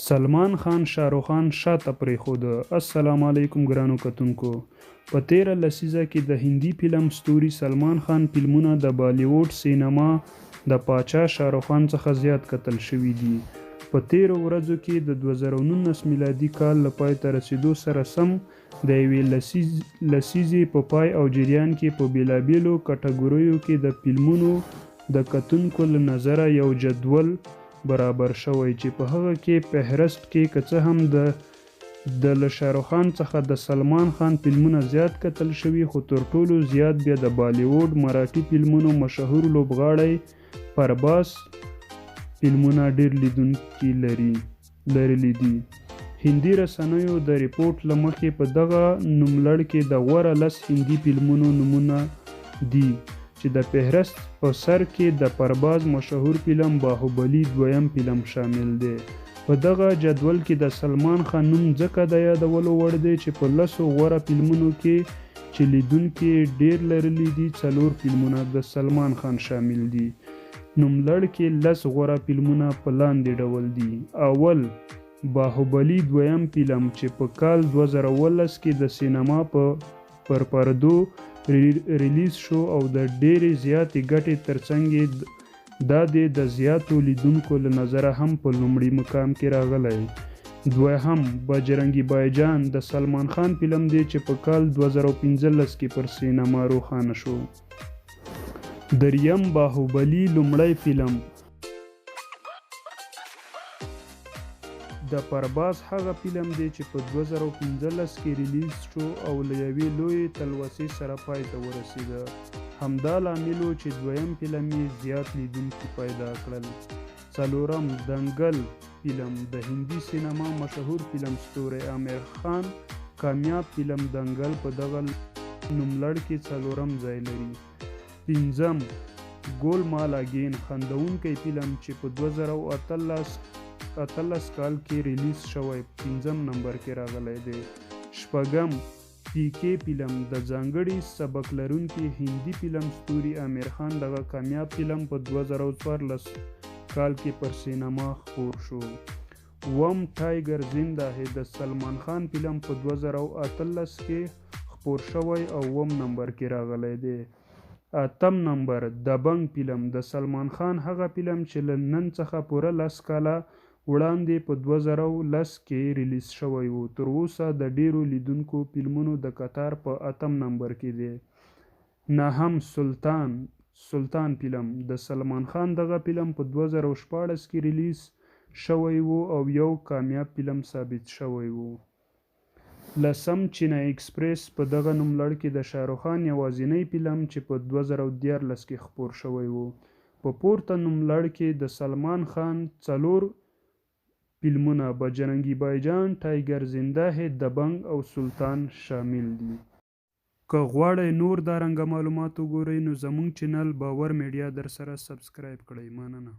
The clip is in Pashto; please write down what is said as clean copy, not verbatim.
سلمان خان شاهرخ خان شاته پرېښوده. السلام علیکم ګرانو کتونکو. په تیره لسیزه کې د هندي فلم ستوري سلمان خان فلمونه د بالیووډ سینما د پاچا شاهرخ خان څخه زیات کتل شوي دي. په تیرو ورځو کې د 2019 میلادي کال له پای ته رسیدو سره سم د یوې لسیزې په پای او جریان کې په بیلابیلو کټګوریو کې د فلمونو د کتونکو له نظره یو جدول برابر شوی چې په هغه کې فهرست کې که څه هم د له شاهرخ خان څخه د سلمان خان فلمونه زیات کتل شوي، خو تر ټولو زیات بیا د بالیووډ مراټي فلمونو مشهور لوبغاړی پرباز فلمونه ډیر لیدونکي لرلی دي. هندي رسنیو د ریپورټ له مخې په دغه نوملړ کې د غوره 10 هندي فلمونو نومونه دي چې د فهرست په سر کې د پرباز مشهور فلم باهوبلی دویم فلم شامل دی. په دغه جدول کې د سلمان خان نوم ځکه د یادولو وړ دی چې په 10 غوره فلمونو کې چې لیدونکي ډیر لرلی دي 4 فلمونه د سلمان خان شامل دي. نوملړ کې 10 غوره فلمونه په لاندې ډول دي. اول، باهوبلی دویم فلم چې په کال 2019 کې د سینما پر پردو ریلیز شو او د ډیرې زیاتې ګټې ترڅنګ دا د زیاتو لیدونکو له نظره هم په لومړي مقام کې راغلی. دوهم، بجرنگی بایجان د سلمان خان فلم دی چې په کال 2015 کې پر سینما روښانه شو. دریم، باهوبلی لومړی فلم د پرباز هغه فلم دی چې په 2015 کې ریلیز شو او له یوې لویې تلوسې سره پای ته ورسېده. همدا لامل و چې دویم فلم یې زیات لیدونکي پیدا کړل. څلورم، دنګل فلم د هندي سینما مشهور فلم ستوری عامر خان کامیاب فلم دنګل په دغه نوملړ کې 4م ځای لري. پنځم، ګولمال اګین خندونکی فلم چې په 2018 کال کې ریلیز شوی 5م نمبر کې راغلی دی. شپږم، پی کې فلم د ځانګړي سبک لرونکي هندي فلم ستوري عامر خان دغه کامیاب فلم په 2014 کال کې پر سینما خپور شو. اووم، ټایګر زنده ہے د سلمان خان فلم په 2018 کې خپور شوی او 9م نمبر کې راغلی دی. 8م نمبر، دبنګ فلم د سلمان خان هغه فلم چې له نن څخه پوره 10 کاله وړاندې په 2010 کې ریلیز شوی و. تر اوسه د ډیرو لیدونکو فلمونو د قطار په 8م نمبر کې دی. 9م، سلطان فلم د سلمان خان دغه فلم په 2014 کې ریلیز شوی و او یو کامیاب فلم ثابت شوی و. 10م، چینای ایکسپریس په دغه نوملړ کې د شاهرخ خان یوازینی فلم چې په 2014 کې خپور شوی و. په پورته نوملړ کې د سلمان خان 4 فلمونه بجرنگی بایجان، ټایګر زنده ہے، دبنګ او سلطان شامل دي. که غواړئ نور دارنګه معلومات وګورئ نو زموږ چینل باور میډیا در سره سبسکرایب کړئ. مننه.